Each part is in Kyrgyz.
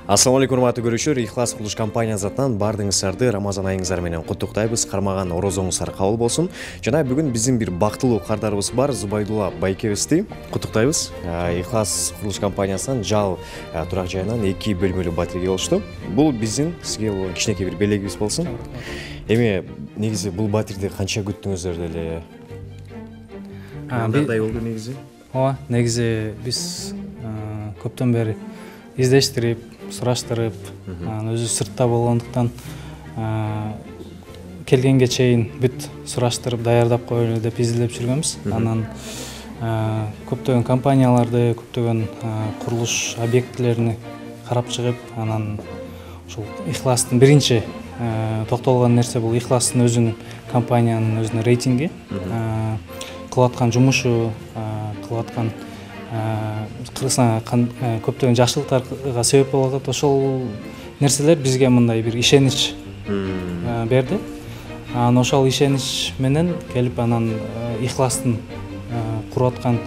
Assalamu алейкум, урматтуу көрүүчүлөр. Ихлас курулуш компаниясы атынан баардыгыңыздарды Рамазан айыңыздар менен куттуктайбыз. Кармаган орозоңуздар кабыл болсун. Жана бүгүн биздин бир бактылуу кардарыбыз бар, Зубайдулла байкебизди куттуктайбыз. Ихлас курулуш компаниясынан жал турак жайынан 2 бөлмөлүү батирге болушту. Бул биздин сизге кичинекей бир белегибиз болсун. Эми негизи бул батирди канча күттүңүздөр деле? Кандай болду негизи? Ооба, негизи биз көптөн бери издештирип, сураштырып, өзү сыртта болгондуктан келгенге чейин бүт сураштырып, даярдап коелу деп изилдеп жүргөнбүз. Анан көптөгөн компанияларды, көптөгөн курулуш объектилерин карап чыгып, анан ушул Ихластын биринчи токтолгон нерсе бул Ихластын өзүнүн компаниянын өзүнүн рейтинги, кылып аткан жумушу, кылып аткан көптөгөн жакшылыктарга себеп болуп атат. Ошол нерселер бизге мындай бир ишенич берди. Анан ошол ишенич менен келип анан Ихластын куруп аткан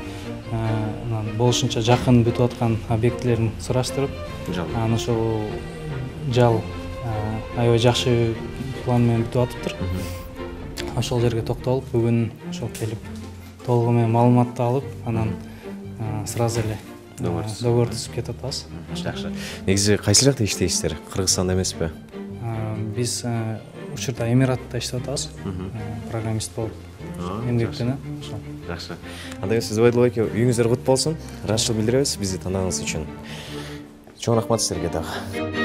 болушунча жакын бүтүп аткан объектилерин сураштырып, анан ошол жал аябай жакшы план менен бүтүп атыптыр. Ошол жерге токтолуп, бүгүн ошол келип толугу менен маалыматты алып, анан сразу эле договор түзүп кетип атабыз. Жакшы. Негизи кайсы жакта иштейсиздер? Кыргызстанда эмеспи? Биз учурда Эмиратта иштеп атабыз. Программист болуп эмгектенип. Жакшы. Анда сиз Зубайдулла байке, үйүңүздөр кут болсун. Ыраазычылык билдиребиз бизди тандагыңыз үчүн. Чоң рахмат силерге дагы.